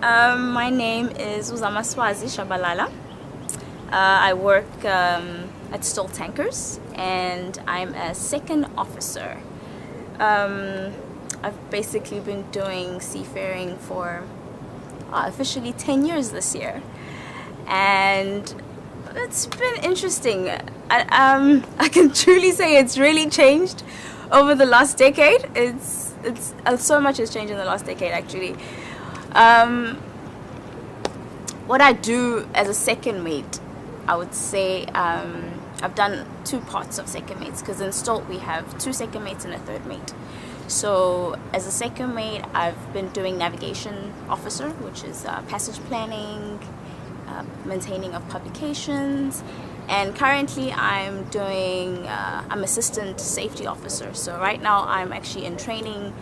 My name is Uzamaswazi Shabalala. I work at Stolt Tankers and I'm a second officer. I've basically been doing seafaring for officially 10 years this year, and it's been interesting. I can truly say it's really changed over the last decade. It's so much has changed in the last decade actually. What I do as a second mate, I would say I've done two parts of second mates, because in Stolt we have two second mates and a third mate. So as a second mate, I've been doing navigation officer, which is passage planning, maintaining of publications, and currently I'm assistant safety officer. So right now I'm actually in training,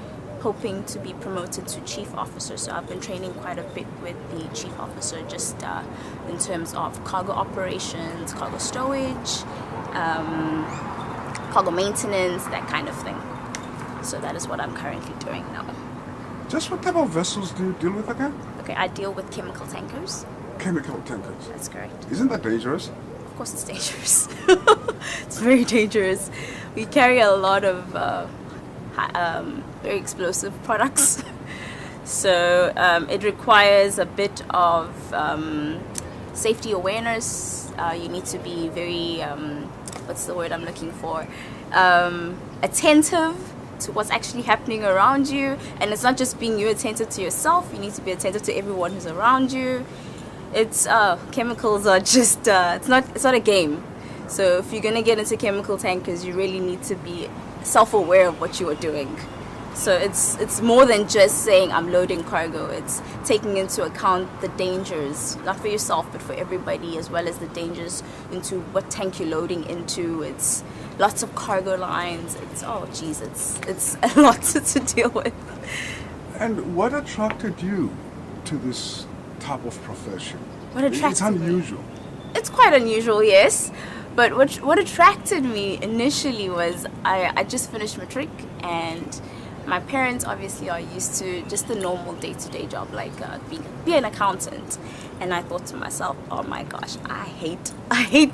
hoping to be promoted to chief officer. So I've been training quite a bit with the chief officer, just in terms of cargo operations, cargo stowage, cargo maintenance, that kind of thing. So that is what I'm currently doing now. Just what type of vessels do you deal with again? Okay, I deal with chemical tankers. Chemical tankers? That's correct. Isn't that dangerous? Of course it's dangerous. It's very dangerous. We carry a lot of very explosive products. So it requires a bit of safety awareness. You need to be very, what's the word I'm looking for? Attentive to what's actually happening around you. And it's not just being you attentive to yourself, you need to be attentive to everyone who's around you. It's chemicals are just it's not a game. So if you're gonna get into chemical tankers, you really need to be self-aware of what you are doing. So it's more than just saying I'm loading cargo. It's taking into account the dangers, not for yourself but for everybody, as well as the dangers into what tank you're loading into. It's lots of cargo lines. It's it's a lot to deal with. And what attracted you to this type of profession? What attracted It's unusual. me? It's quite unusual, yes. But what attracted me initially was I just finished matric, and my parents obviously are used to just the normal day-to-day job, like be an accountant. And I thought to myself, oh my gosh, I hate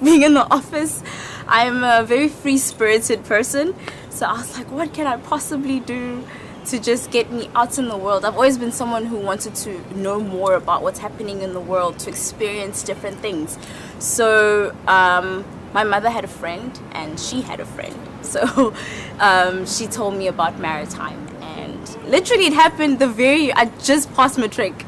being in the office. I'm a very free-spirited person. So I was like, what can I possibly do to just get me out in the world? I've always been someone who wanted to know more about what's happening in the world, to experience different things. So my mother had a friend and she had a friend. So she told me about Maritime, and literally it happened I just passed matric,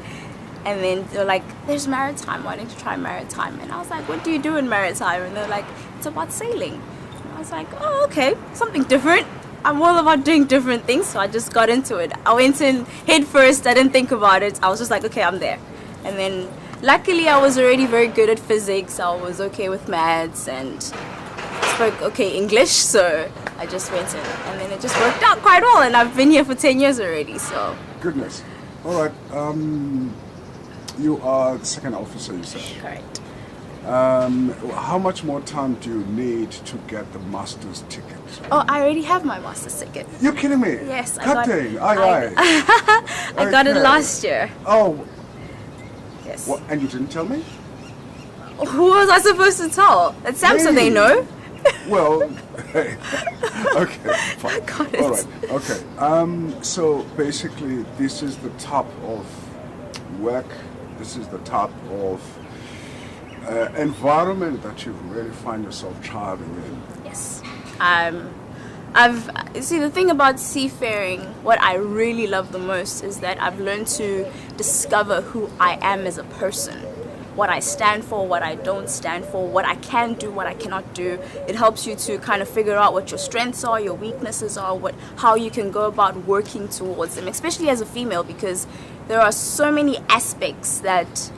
and then they're like, there's Maritime, why don't you try Maritime? And I was like, what do you do in Maritime? And they're like, it's about sailing. And I was like, oh, okay, something different. I'm all about doing different things, so I just got into it. I went in head first, I didn't think about it. I was just like, okay, I'm there. And then luckily I was already very good at physics, I was okay with maths, and spoke okay English, so I just went in. And then it just worked out quite well, and I've been here for 10 years already, so. Goodness. All right. You are the second officer, you said. Correct. How much more time do you need to get the master's ticket? Oh, I already have my master's ticket. You're kidding me? Yes, Captain, I got it last year. Oh. Yes. What, and you didn't tell me? Who was I supposed to tell? At SAMSA, Hey. they know. Well, hey. Okay, fine. I got it. All right, okay. So basically, this is the top of work. This is the top of environment that you really find yourself thriving in. Yes. See, the thing about seafaring, what I really love the most is that I've learned to discover who I am as a person, what I stand for, what I don't stand for, what I can do, what I cannot do. It helps you to kind of figure out what your strengths are, your weaknesses are, how you can go about working towards them, especially as a female, because there are so many aspects that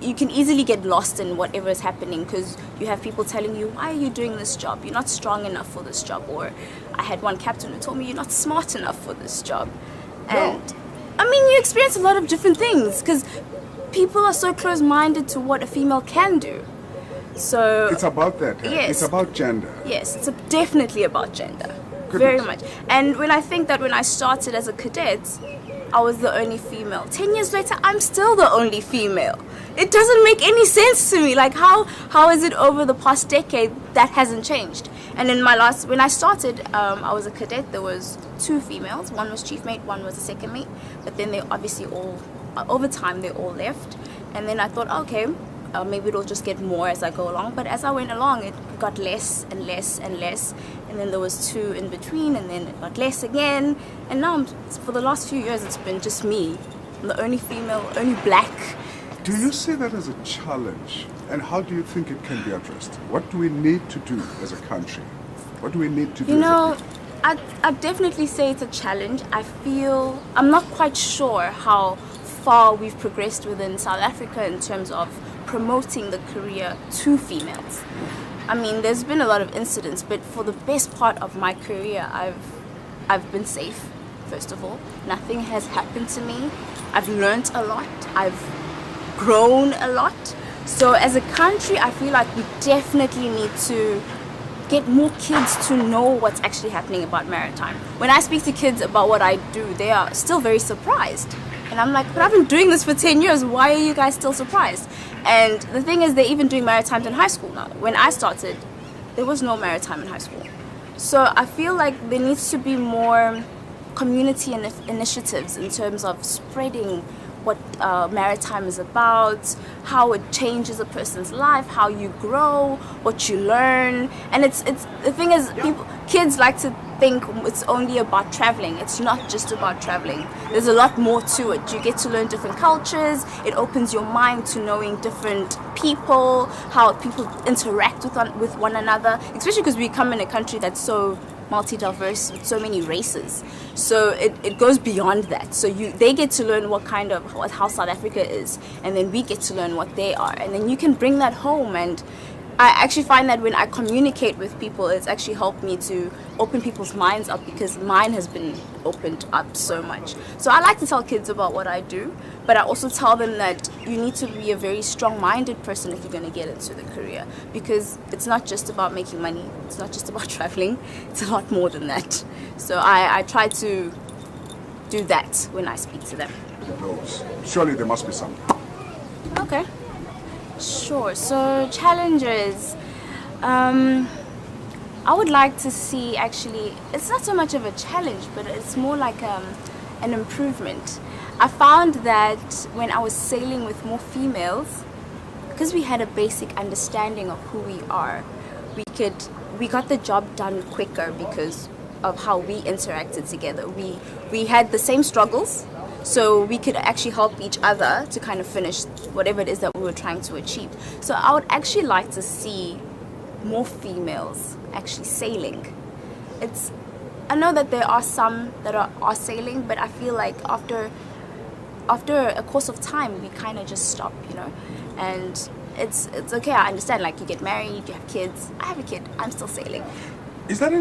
you can easily get lost in whatever is happening, because you have people telling you, why are you doing this job? You're not strong enough for this job. Or I had one captain who told me, you're not smart enough for this job. And I mean, you experience a lot of different things, because people are so close-minded to what a female can do. So it's about that. Yes. It's about gender. Yes, it's definitely about gender. Goodness. Very much. And when I think that when I started as a cadet, I was the only female. 10 years later, I'm still the only female. It doesn't make any sense to me. Like, how is it over the past decade that hasn't changed? And in when I started, I was a cadet. There was 2 females. One was chief mate, one was a second mate. But then they obviously over time, they all left. And then I thought, okay, maybe it'll just get more as I go along. But as I went along, it got less and less and less. And then there was 2 in between, and then it got less again. And now, for the last few years, it's been just me. I'm the only female, only black. Do you see that as a challenge? And how do you think it can be addressed? What do we need to do as a country? What do we need to do? You know, I'd definitely say it's a challenge. I'm not quite sure how far we've progressed within South Africa in terms of promoting the career to females. I mean, there's been a lot of incidents, but for the best part of my career, I've been safe, first of all. Nothing has happened to me. I've learned a lot. I've grown a lot. So as a country, I feel like we definitely need to get more kids to know what's actually happening about maritime. When I speak to kids about what I do, they are still very surprised. And I'm like, but I've been doing this for 10 years. Why are you guys still surprised? And the thing is, they're even doing maritime in high school now. When I started, there was no maritime in high school. So I feel like there needs to be more community initiatives in terms of spreading what maritime is about, how it changes a person's life, how you grow, what you learn. And it's the thing is, kids like to think it's only about traveling. It's not just about traveling. There's a lot more to it. You get to learn different cultures. It opens your mind to knowing different people, how people interact with one another, especially because we come in a country that's so multi-diverse with so many races. So it goes beyond that. So they get to learn how South Africa is, and then we get to learn what they are, and then you can bring that home. And I actually find that when I communicate with people, it's actually helped me to open people's minds up, because mine has been opened up so much. So I like to tell kids about what I do, but I also tell them that you need to be a very strong-minded person if you're going to get into the career, because it's not just about making money, it's not just about traveling, it's a lot more than that. So I try to do that when I speak to them. Surely there must be some. Okay. Sure. So challenges, I would like to see, actually, it's not so much of a challenge, but it's more like an improvement. I found that when I was sailing with more females, because we had a basic understanding of who we are, we got the job done quicker because of how we interacted together. We had the same struggles, so we could actually help each other to kind of finish whatever it is that we were trying to achieve. So I would actually like to see more females actually sailing. I know that there are some that are sailing, but I feel like after a course of time, we kind of just stop, and it's okay. I understand, like, you get married, you have kids. I have a kid, I'm still sailing. Is that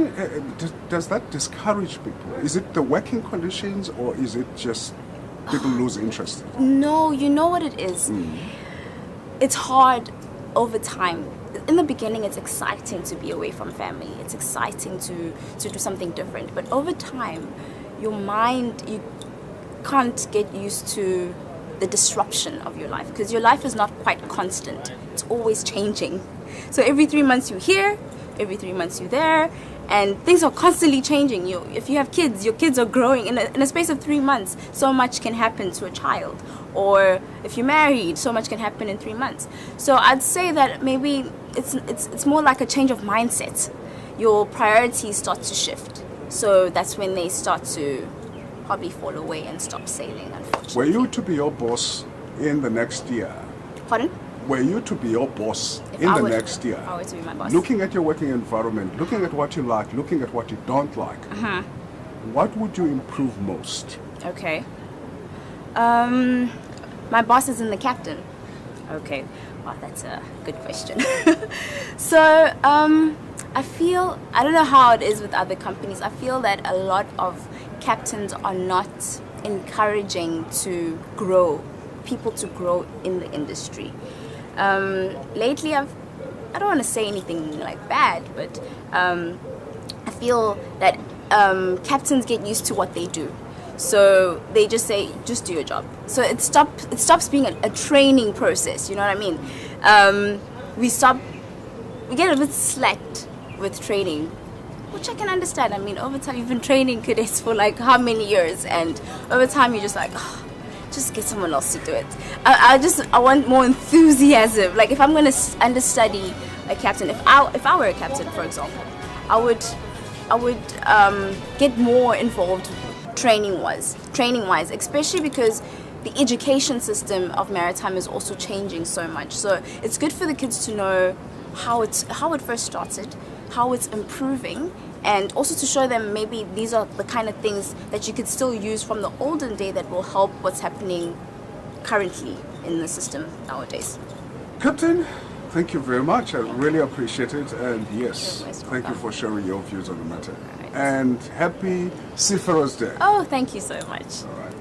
does that discourage people? Is it the working conditions, or is it just people lose interest? No, you know what it is? It's hard over time. In the beginning, it's exciting to be away from family. It's exciting to do something different. But over time, your mind, you can't get used to the disruption of your life, because your life is not quite constant. It's always changing. So every 3 months you're here, every 3 months you're there, and things are constantly changing. If you have kids, your kids are growing. In a space of 3 months, so much can happen to a child. Or if you're married, so much can happen in 3 months. So I'd say that maybe it's more like a change of mindset. Your priorities start to shift. So that's when they start to probably fall away and stop sailing, unfortunately. Were you to be your boss in the next year? Pardon? Were you to be your boss next year? I were to be my boss. Looking at your working environment, looking at what you like, looking at what you don't like, what would you improve most? Okay. My boss is in the captain. Okay. Wow, that's a good question. So, I don't know how it is with other companies. I feel that a lot of captains are not encouraging people to grow in the industry. Lately, I don't want to say anything like bad, but I feel that captains get used to what they do. So they just say, just do your job. So it stops being a training process. You know what I mean? We get a bit slacked with training, which I can understand. I mean, over time, you've been training cadets for like how many years, and over time you're just like, oh, just get someone else to do it. I want more enthusiasm. Like if I'm gonna understudy a captain, if I were a captain, for example, I would get more involved training wise, especially because the education system of maritime is also changing so much. So it's good for the kids to know how it first started, how it's improving, and also to show them maybe these are the kind of things that you could still use from the olden day that will help what's happening currently in the system nowadays. Captain, thank you very much. I really appreciate it. And yes, You're most thank you welcome. for sharing your views on the matter. Alright. And happy Seafarer's Day. Oh, thank you so much. All right.